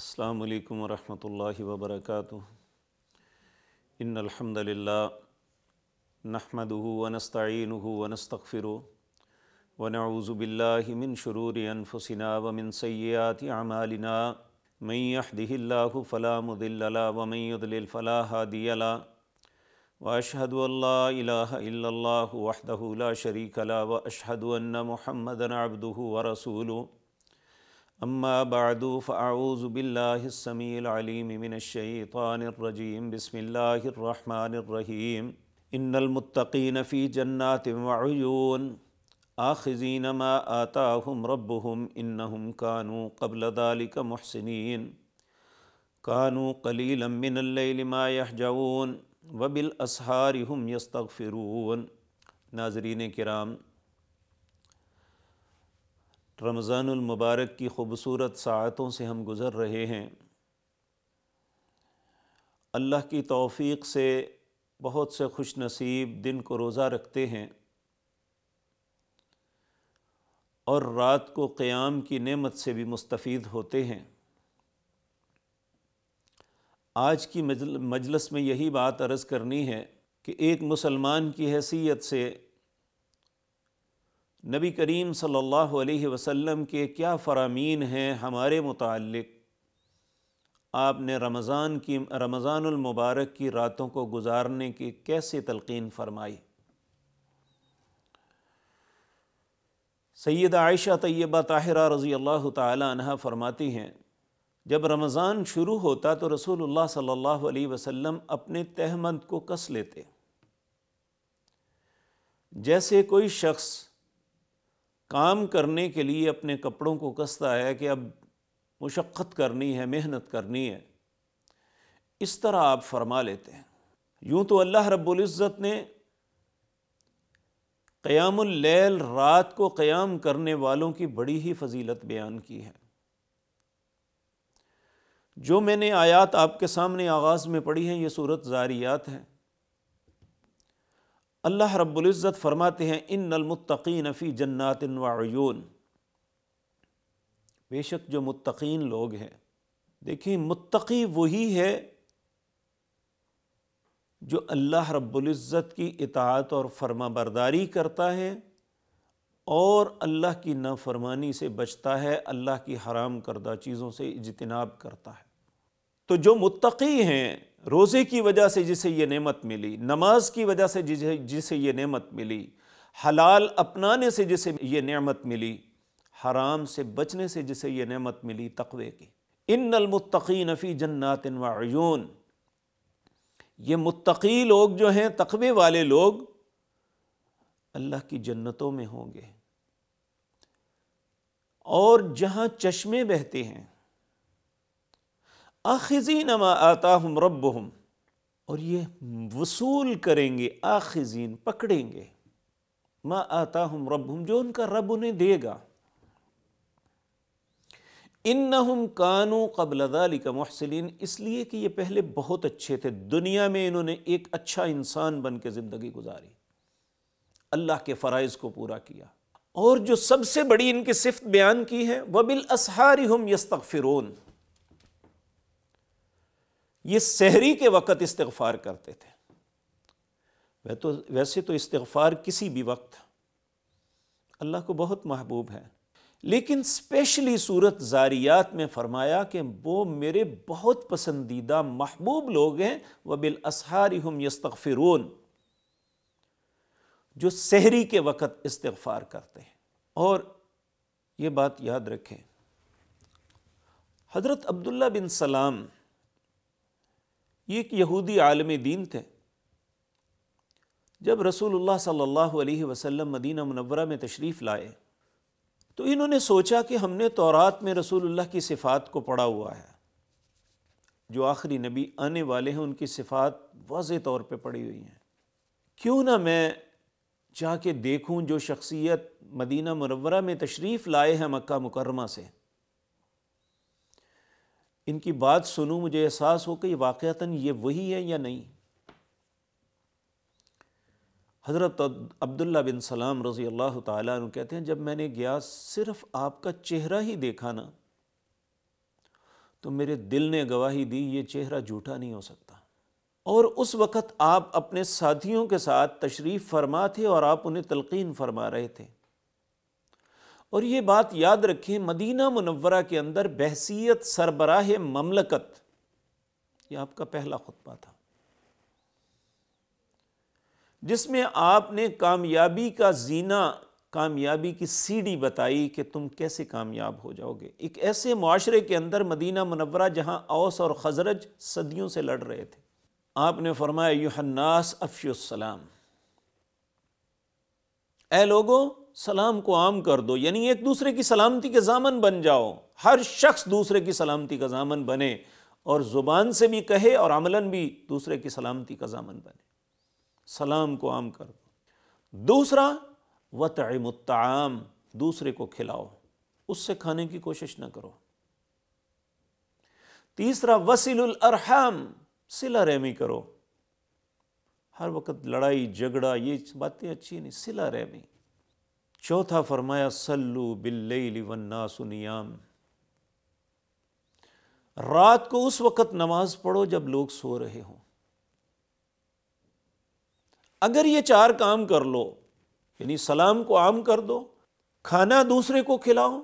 السلام علیکم ورحمۃ اللہ وبرکاتہ۔ ان الحمد للہ نحمده ونستعینه ونستغفره ونعوذ باللہ من شرور انفسنا ومن سیئات اعمالنا من يهده الله فلا مضل له ومن يضلل فلا هادي له واشهد ان لا الہ الا اللہ وحدہ لا شریک له واشهد ان محمدا عبدہ ورسولہ اما بعد فاعوذ باللہ السمیع العلیم من الشیطان الرجیم بسم اللہ الرحمن الرحیم ان المتقین فی جنات وعیون آخذین ما آتاہم ربہم انہم کانوا قبل ذلک محسنین کانوا قلیلا من اللیل ما یہجعون وبالاسحار ہم یستغفرون۔ ناظرین کرام، رمضان المبارک کی خوبصورت ساعتوں سے ہم گزر رہے ہیں۔ اللہ کی توفیق سے بہت سے خوش نصیب دن کو روزہ رکھتے ہیں اور رات کو قیام کی نعمت سے بھی مستفید ہوتے ہیں۔ آج کی مجلس میں یہی بات عرض کرنی ہے کہ ایک مسلمان کی حیثیت سے نبی کریم صلی اللہ علیہ وسلم کے کیا فرامین ہیں ہمارے متعلق۔ آپ نے رمضان المبارک کی راتوں کو گزارنے کی کیسے تلقین فرمائی۔ سیدہ عائشہ طیبہ طاہرہ رضی اللہ تعالی عنہا فرماتی ہیں، جب رمضان شروع ہوتا تو رسول اللہ صلی اللہ علیہ وسلم اپنے تہمند کو کس لیتے، جیسے کوئی شخص کام کرنے کے لیے اپنے کپڑوں کو کستا ہے کہ اب مشقت کرنی ہے، محنت کرنی ہے، اس طرح آپ فرما لیتے ہیں۔ یوں تو اللہ رب العزت نے قیام اللیل، رات کو قیام کرنے والوں کی بڑی ہی فضیلت بیان کی ہے۔ جو میں نے آیات آپ کے سامنے آغاز میں پڑھی ہیں، یہ سورۃ ذاریات ہے۔ اللہ رب العزت فرماتے ہیں ان المتقین فی جنات وعیون، بے شک جو متقین لوگ ہیں، دیکھیں متقی وہی ہے جو اللہ رب العزت کی اطاعت اور فرما برداری کرتا ہے اور اللہ کی نافرمانی سے بچتا ہے، اللہ کی حرام کردہ چیزوں سے اجتناب کرتا ہے۔ تو جو متقی ہیں، روزے کی وجہ سے جسے یہ نعمت ملی، نماز کی وجہ سے جسے یہ نعمت ملی، حلال اپنانے سے جسے یہ نعمت ملی، حرام سے بچنے سے جسے یہ نعمت ملی، تقوی کی۔ ان المتقین فی جنات وعیون، یہ متقی لوگ جو ہیں، تقوی والے لوگ، اللہ کی جنتوں میں ہوں گے، اور جہاں چشمے بہتے ہیں۔ آخذین ما آتاہم ربہم، اور یہ وصول کریں گے، آخذین پکڑیں گے، ما آتاہم ربہم، جو ان کا رب انہیں دے گا۔ انہم کانوا قبل ذلک محسنین، اس لیے کہ یہ پہلے بہت اچھے تھے، دنیا میں انہوں نے ایک اچھا انسان بن کے زندگی گزاری، اللہ کے فرائض کو پورا کیا، اور جو سب سے بڑی ان کی صفت بیان کی ہے وبالاسحار ہم یستغفرون، یہ سحری کے وقت استغفار کرتے تھے۔ ویسے تو استغفار کسی بھی وقت اللہ کو بہت محبوب ہے، لیکن اسپیشلی سورۃ ذاریات میں فرمایا کہ وہ میرے بہت پسندیدہ محبوب لوگ ہیں، وبالاسحار ہم یستغفرون، جو سحری کے وقت استغفار کرتے ہیں۔ اور یہ بات یاد رکھیں، حضرت عبداللہ بن سلام یہ ایک یہودی عالم دین تھے۔ جب رسول اللہ صلی اللہ علیہ وسلم مدینہ منورہ میں تشریف لائے تو انہوں نے سوچا کہ ہم نے تورات میں رسول اللہ کی صفات کو پڑھا ہوا ہے، جو آخری نبی آنے والے ہیں ان کی صفات واضح طور پہ پڑھی ہوئی ہیں، کیوں نہ میں جا کے دیکھوں جو شخصیت مدینہ منورہ میں تشریف لائے ہیں مکہ مکرمہ سے، ان کی بات سنوں، مجھے احساس ہو کہ یہ واقعتاً یہ وہی ہے یا نہیں۔ حضرت عبداللہ بن سلام رضی اللہ تعالیٰ عنہ کہتے ہیں، جب میں نے گیا صرف آپ کا چہرہ ہی دیکھا نا تو میرے دل نے گواہی دی یہ چہرہ جھوٹا نہیں ہو سکتا۔ اور اس وقت آپ اپنے ساتھیوں کے ساتھ تشریف فرما تھے اور آپ انہیں تلقین فرما رہے تھے۔ اور یہ بات یاد رکھیں، مدینہ منورہ کے اندر بحیثیت سربراہ مملکت یہ آپ کا پہلا خطبہ تھا، جس میں آپ نے کامیابی کا زینہ، کامیابی کی سیڑھی بتائی کہ تم کیسے کامیاب ہو جاؤ گے، ایک ایسے معاشرے کے اندر مدینہ منورہ جہاں اوس اور خزرج صدیوں سے لڑ رہے تھے۔ آپ نے فرمایا ایھا الناس افشوا السلام، اے لوگو سلام کو عام کر دو، یعنی ایک دوسرے کی سلامتی کے ضامن بن جاؤ، ہر شخص دوسرے کی سلامتی کا ضامن بنے، اور زبان سے بھی کہے اور عملاً بھی دوسرے کی سلامتی کا ضامن بنے، سلام کو عام کر دو۔ دوسرا وَطْعِمُوا الطَّعَامَ، دوسرے کو کھلاؤ، اس سے کھانے کی کوشش نہ کرو۔ تیسرا وَصِلُوا الْأَرْحَامَ، صلہ رحمی کرو، ہر وقت لڑائی جھگڑا یہ باتیں اچھی نہیں، صلہ رحمی۔ چوتھا فرمایا صلوا باللیل والناس نیام، رات کو اس وقت نماز پڑھو جب لوگ سو رہے ہوں۔ اگر یہ چار کام کر لو، یعنی سلام کو عام کر دو، کھانا دوسرے کو کھلاؤ،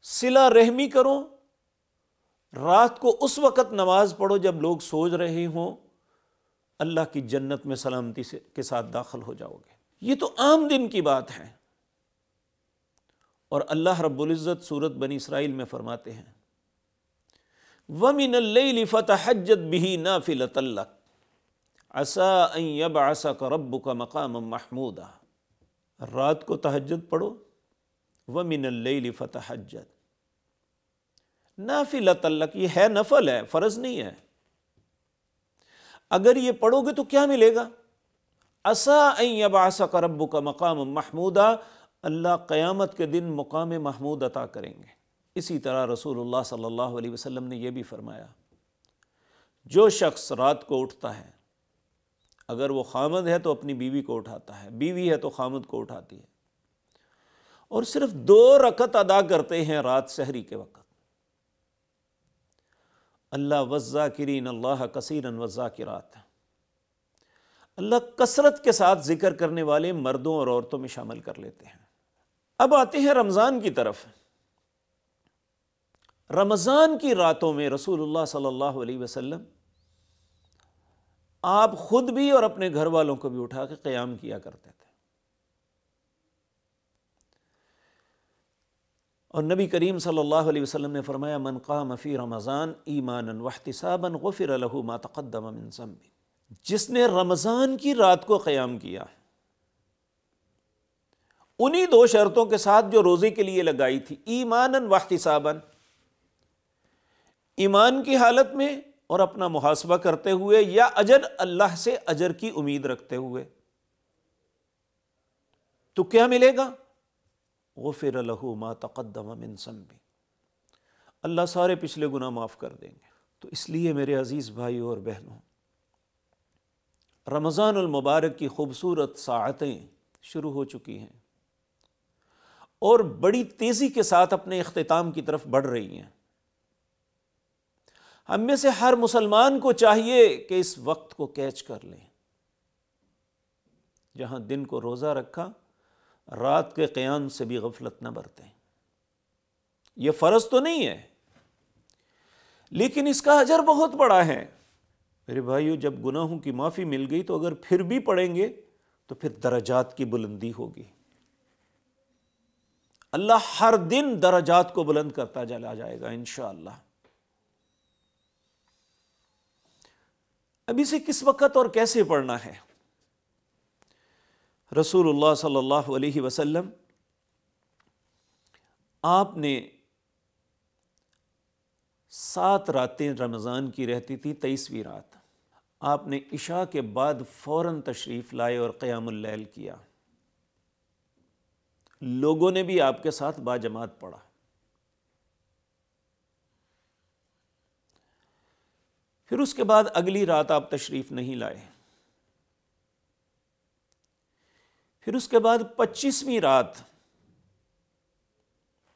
صلہ رحمی کرو، رات کو اس وقت نماز پڑھو جب لوگ سوچ رہے ہوں، اللہ کی جنت میں سلامتی کے ساتھ داخل ہو جاؤ گے۔ یہ تو عام دن کی بات ہے، اور اللہ رب العزت سورۃ بنی اسرائیل میں فرماتے ہیں وَمِنَ اللَّيْلِ فَتَحَجَّتْ بِهِ نَافِلَةً لَكَ عَسَىٰ أَن يَبْعَثَكَ رَبُّكَ مَقَامًا مَحْمُودًا، رات کو تہجد پڑھو، وَمِنَ اللَّيْلِ فَتَحَجَّتْ، نَافِلَةً لَكَ، یہ ہے نفل ہے، فرض نہیں ہے۔ اگر یہ پڑھو گے تو کیا ملے گا؟ عَسَىٰ أَن يَبْعَثَكَ رَبُّكَ مَقَامًا مَحْمُودًا، اللہ قیامت کے دن مقام محمود عطا کریں گے۔ اسی طرح رسول اللہ صلی اللہ علیہ وسلم نے یہ بھی فرمایا جو شخص رات کو اٹھتا ہے، اگر وہ خامد ہے تو اپنی بیوی کو اٹھاتا ہے، بیوی ہے تو خامد کو اٹھاتی ہے، اور صرف 2 رکعت ادا کرتے ہیں رات سحری کے وقت، اللہ والذاکرین اللہ کثیرا والذاکرات، اللہ کثرت کے ساتھ ذکر کرنے والے مردوں اور عورتوں میں شامل کر لیتے ہیں۔ اب آتے ہیں رمضان کی طرف۔ رمضان کی راتوں میں رسول اللہ صلی اللہ علیہ وسلم آپ خود بھی اور اپنے گھر والوں کو بھی اٹھا کے قیام کیا کرتے تھے، اور نبی کریم صلی اللہ علیہ وسلم نے فرمایا من قام فی رمضان ایمانا واحتسابا غفر له ما تقدم من ذنبه، جس نے رمضان کی رات کو قیام کیا انہی 2 شرطوں کے ساتھ جو روزے کے لیے لگائی تھی، ایمانا واحتسابا، ایمان کی حالت میں اور اپنا محاسبہ کرتے ہوئے، یا اجر اللہ سے اجر کی امید رکھتے ہوئے، تو کیا ملے گا؟ غفر له ما تقدم من ذنبه، اللہ سارے پچھلے گناہ معاف کر دیں گے۔ تو اس لیے میرے عزیز بھائیوں اور بہنوں، رمضان المبارک کی خوبصورت ساعتیں شروع ہو چکی ہیں اور بڑی تیزی کے ساتھ اپنے اختتام کی طرف بڑھ رہی ہیں۔ ہم میں سے ہر مسلمان کو چاہیے کہ اس وقت کو کیچ کر لیں، جہاں دن کو روزہ رکھا، رات کے قیام سے بھی غفلت نہ برتیں۔ یہ فرض تو نہیں ہے، لیکن اس کا اجر بہت بڑا ہے۔ میرے بھائیو، جب گناہوں کی معافی مل گئی تو اگر پھر بھی پڑھیں گے تو پھر درجات کی بلندی ہوگی، اللہ ہر دن درجات کو بلند کرتا چلا جائے گا انشاءاللہ۔ اب اسے کس وقت اور کیسے پڑھنا ہے؟ رسول اللہ صلی اللہ علیہ وسلم آپ نے 7 راتیں رمضان کی رہتی تھی، 23ویں رات آپ نے عشاء کے بعد فوراً تشریف لائے اور قیام اللیل کیا، لوگوں نے بھی آپ کے ساتھ باجماعت پڑھا۔ پھر اس کے بعد اگلی رات آپ تشریف نہیں لائے، پھر اس کے بعد 25ویں رات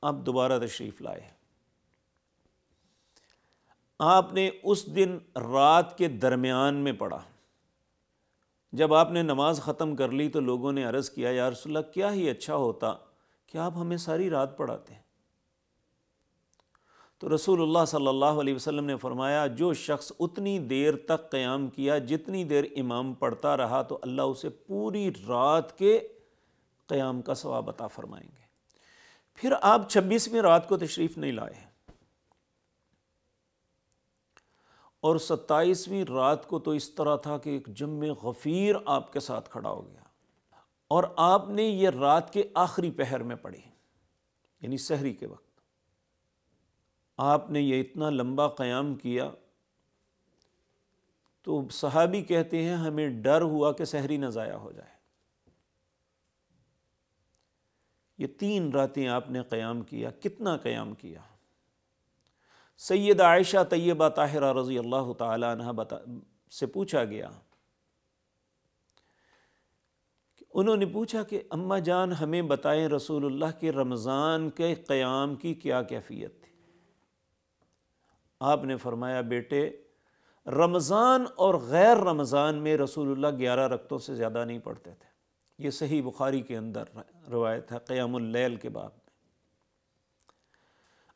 آپ دوبارہ تشریف لائے، آپ نے اس دن رات کے درمیان میں پڑھا۔ جب آپ نے نماز ختم کر لی تو لوگوں نے عرض کیا یا رسول اللہ کیا ہی اچھا ہوتا کہ آپ ہمیں ساری رات پڑھاتے ہیں۔ تو رسول اللہ صلی اللہ علیہ وسلم نے فرمایا جو شخص اتنی دیر تک قیام کیا جتنی دیر امام پڑھتا رہا تو اللہ اسے پوری رات کے قیام کا ثواب عطا فرمائیں گے۔ پھر آپ 26ویں رات کو تشریف نہیں لائے اور 27ویں رات کو تو اس طرح تھا کہ ایک جم غفیر آپ کے ساتھ کھڑا ہو گیا، اور آپ نے یہ رات کے آخری پہر میں پڑھی، یعنی سحری کے وقت آپ نے یہ اتنا لمبا قیام کیا تو صحابی کہتے ہیں ہمیں ڈر ہوا کہ سحری نہ ضائع ہو جائے۔ یہ 3 راتیں آپ نے قیام کیا۔ کتنا قیام کیا؟ سید عائشہ طیبہ طاہرہ رضی اللہ تعالی عنہ سے پوچھا گیا، انہوں نے پوچھا کہ اماں جان ہمیں بتائیں رسول اللہ کے رمضان کے قیام کی کیا کیفیت تھی؟ آپ نے فرمایا بیٹے رمضان اور غیر رمضان میں رسول اللہ 11 رکعتوں سے زیادہ نہیں پڑھتے تھے۔ یہ صحیح بخاری کے اندر روایت ہے قیام اللیل کے باب میں۔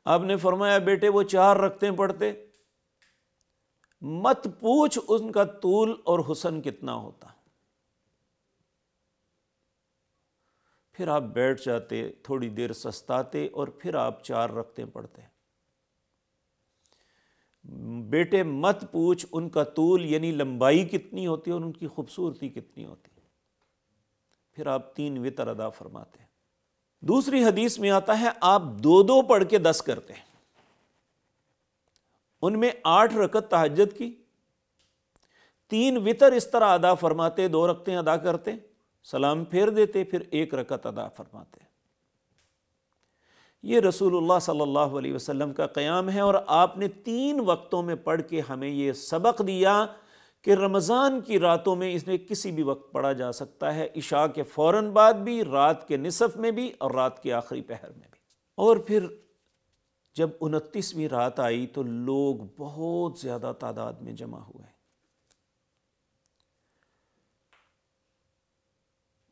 آپ نے فرمایا بیٹے وہ 4 رکعتیں پڑھتے، مت پوچھ ان کا طول اور حسن کتنا ہوتا۔ پھر آپ بیٹھ جاتے، تھوڑی دیر سستاتے اور پھر آپ 4 رکعتیں پڑھتے۔ بیٹے مت پوچھ ان کا طول یعنی لمبائی کتنی ہوتی اور ان کی خوبصورتی کتنی ہوتی۔ پھر آپ 3 وتر ادا فرماتے۔ دوسری حدیث میں آتا ہے آپ 2 پڑھ کے 10 کرتے، ان میں 8 رکعت تہجد کی، 3 وتر اس طرح ادا فرماتے، 2 رکعتیں ادا کرتے، سلام پھیر دیتے، پھر 1 رکعت ادا فرماتے۔ یہ رسول اللہ صلی اللہ علیہ وسلم کا قیام ہے، اور آپ نے 3 وقتوں میں پڑھ کے ہمیں یہ سبق دیا کہ رمضان کی راتوں میں اس میں کسی بھی وقت پڑھا جا سکتا ہے، عشاء کے فوراً بعد بھی، رات کے نصف میں بھی، اور رات کے آخری پہر میں بھی۔ اور پھر جب 29ویں رات آئی تو لوگ بہت زیادہ تعداد میں جمع ہوئے،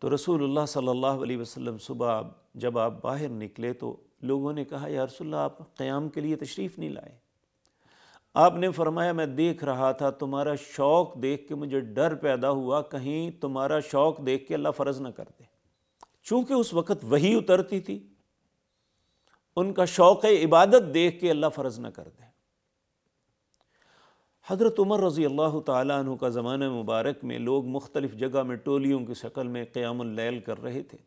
تو رسول اللہ صلی اللہ علیہ وسلم صبح جب آپ باہر نکلے تو لوگوں نے کہا یا رسول اللہ آپ قیام کے لیے تشریف نہیں لائے؟ آپ نے فرمایا میں دیکھ رہا تھا تمہارا شوق دیکھ کے مجھے ڈر پیدا ہوا کہیں تمہارا شوق دیکھ کے اللہ فرض نہ کر دے۔ چونکہ اس وقت وحی اترتی تھی، ان کا شوق عبادت دیکھ کے اللہ فرض نہ کر دے۔ حضرت عمر رضی اللہ تعالیٰ عنہ کا زمانہ مبارک میں لوگ مختلف جگہ میں ٹولیوں کی شکل میں قیام اللیل کر رہے تھے،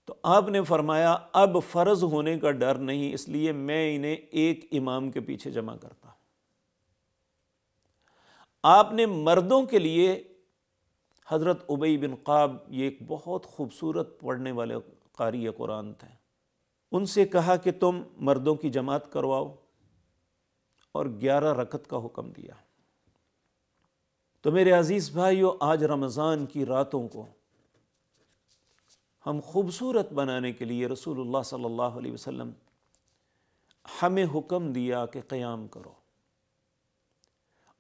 تو آپ نے فرمایا اب فرض ہونے کا ڈر نہیں، اس لیے میں انہیں ایک امام کے پیچھے جمع کرتا ہوں۔ آپ نے مردوں کے لیے حضرت ابی بن قعب، یہ ایک بہت خوبصورت پڑھنے والے قاری قرآن تھے، ان سے کہا کہ تم مردوں کی جماعت کرواؤ، اور 11 رکعت کا حکم دیا۔ تو میرے عزیز بھائیو، آج رمضان کی راتوں کو ہم خوبصورت بنانے کے لیے رسول اللہ صلی اللہ علیہ وسلم ہمیں حکم دیا کہ قیام کرو،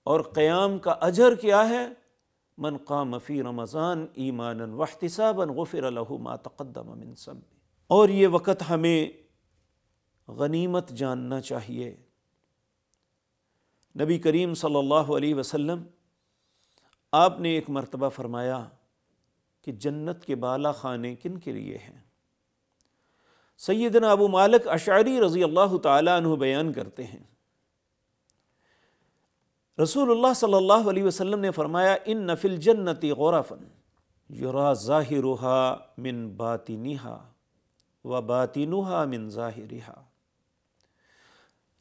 اور قیام کا اجر کیا ہے؟ من قام فی رمضان ایمانا واحتسابا غفر له ما تقدم من ذنبه۔ اور یہ وقت ہمیں غنیمت جاننا چاہیے۔ نبی کریم صلی اللہ علیہ وسلم آپ نے ایک مرتبہ فرمایا کہ جنت کے بالا خانے کن کے لیے ہیں؟ سیدنا ابو مالک اشعری رضی اللہ تعالیٰ عنہ بیان کرتے ہیں، رسول اللہ صلی اللہ علیہ وسلم نے فرمایا ان فی الجنت غرفا یرا ظاہرها من باطنها وباطنها من ظاہرها۔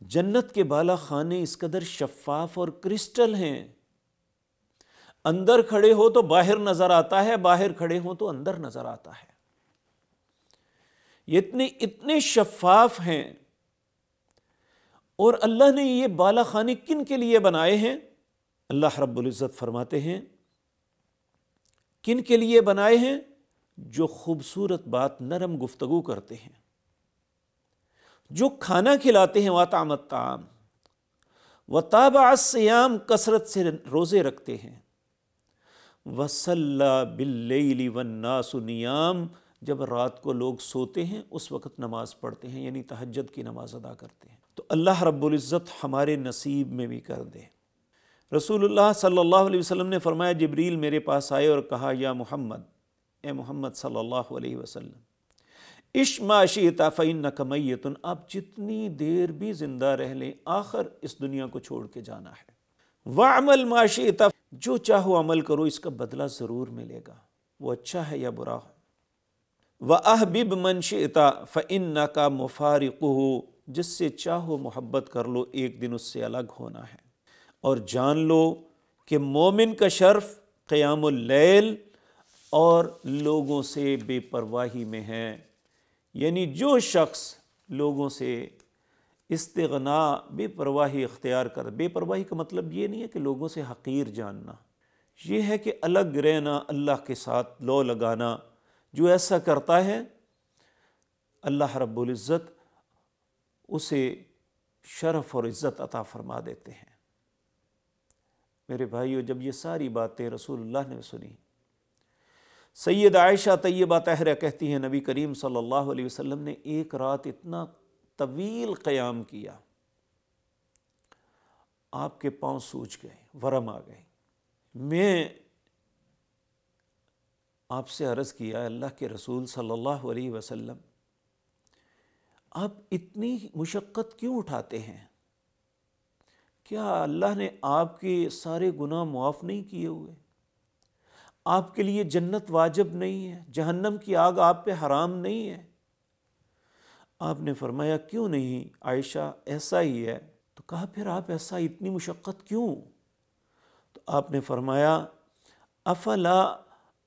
جنت کے بالا خانے اس قدر شفاف اور کرسٹل ہیں، اندر کھڑے ہو تو باہر نظر آتا ہے، باہر کھڑے ہو تو اندر نظر آتا ہے۔ یہ اتنے شفاف ہیں، اور اللہ نے یہ بالا خانے کن کے لیے بنائے ہیں؟ اللہ رب العزت فرماتے ہیں کن کے لیے بنائے ہیں؟ جو خوبصورت بات نرم گفتگو کرتے ہیں، جو کھانا کھلاتے ہیں وَأَطْعَمَ الطَّعَامَ وَتَابَعَ الصِّيَامَ، کثرت سے روزے رکھتے ہیں، وَصَلَّى بِاللَّيْلِ وَالنَّاسُ نِيَامٌ، جب رات کو لوگ سوتے ہیں اس وقت نماز پڑھتے ہیں، یعنی تہجد کی نماز ادا کرتے ہیں۔ تو اللہ رب العزت ہمارے نصیب میں بھی کر دے۔ رسول اللہ صلی اللہ علیہ وسلم نے فرمایا، جبریل میرے پاس آئے اور کہا، یا محمد، اے محمد صلی اللہ علیہ وسلم، عش ما شئت فإنک میت، آپ جتنی دیر بھی زندہ رہ لیں، آخر اس دنیا کو چھوڑ کے جانا ہے۔ وَعْمَلْ مَا شِئْتَ، جو چاہو عمل کرو، اس کا بدلہ ضرور ملے گا، وہ اچھا ہے یا برا ہو۔ وَأَحْبِبْ مَنْ شِئْتَ فَإِنَّكَ مُفَارِقُهُ، جس سے چاہو محبت کر لو، ایک دن اس سے الگ ہونا ہے۔ اور جان لو کہ مومن کا شرف قیام اللیل اور لوگوں سے بے پرواہی میں ہے، یعنی جو شخص لوگوں سے استغنا، بے پرواہی اختیار کر، بے پرواہی کا مطلب یہ نہیں ہے کہ لوگوں سے حقیر جاننا، یہ ہے کہ الگ رہنا، اللہ کے ساتھ لو لگانا۔ جو ایسا کرتا ہے اللہ رب العزت اسے شرف اور عزت عطا فرما دیتے ہیں۔ میرے بھائیو، جب یہ ساری باتیں رسول اللہ نے سنی، سید عائشہ طیبہ طاہرہ کہتی ہیں، نبی کریم صلی اللہ علیہ وسلم نے ایک رات اتنا طویل قیام کیا، آپ کے پاؤں سوج گئے، ورم آ گئے۔ میں آپ سے عرض کیا، اللہ کے رسول صلی اللہ علیہ وسلم، آپ اتنی مشقت کیوں اٹھاتے ہیں؟ کیا اللہ نے آپ کے سارے گناہ معاف نہیں کیے ہوئے؟ آپ کے لیے جنت واجب نہیں ہے؟ جہنم کی آگ آپ پہ حرام نہیں ہے؟ آپ نے فرمایا، کیوں نہیں عائشہ، ایسا ہی ہے۔ تو کہا، پھر آپ ایسا اتنی مشقت کیوں؟ تو آپ نے فرمایا، افلا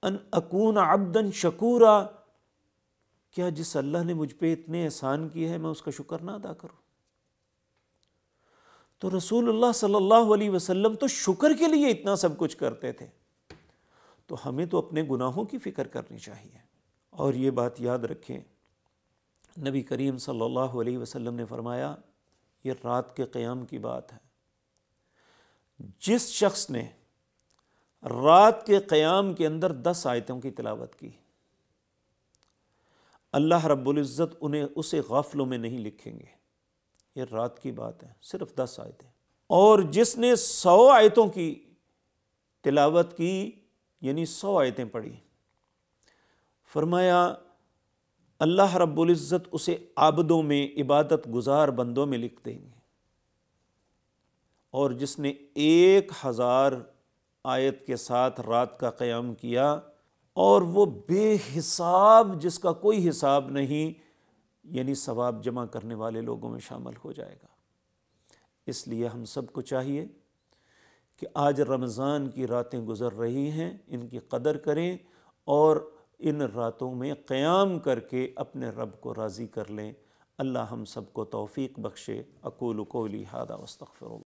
ان اکون عبدا شکورا، کیا جس اللہ نے مجھ پہ اتنے احسان کیے ہیں میں اس کا شکر نہ ادا کروں؟ تو رسول اللہ صلی اللہ علیہ وسلم تو شکر کے لیے اتنا سب کچھ کرتے تھے، تو ہمیں تو اپنے گناہوں کی فکر کرنی چاہیے۔ اور یہ بات یاد رکھیں، نبی کریم صلی اللہ علیہ وسلم نے فرمایا، یہ رات کے قیام کی بات ہے، جس شخص نے رات کے قیام کے اندر 10 آیتوں کی تلاوت کی، اللہ رب العزت انہیں اسے غافلوں میں نہیں لکھیں گے۔ یہ رات کی بات ہے، صرف 10 آیتیں۔ اور جس نے 100 آیتوں کی تلاوت کی، یعنی 100 آیتیں پڑھی، فرمایا اللہ رب العزت اسے عابدوں میں، عبادت گزار بندوں میں لکھ دیں گے۔ اور جس نے 1000 آیت کے ساتھ رات کا قیام کیا، اور وہ بے حساب، جس کا کوئی حساب نہیں، یعنی ثواب جمع کرنے والے لوگوں میں شامل ہو جائے گا۔ اس لیے ہم سب کو چاہیے کہ آج رمضان کی راتیں گزر رہی ہیں، ان کی قدر کریں اور ان راتوں میں قیام کر کے اپنے رب کو راضی کر لیں۔ اللہ ہم سب کو توفیق بخشے۔ اقول قولی ھذا واستغفر اللہ۔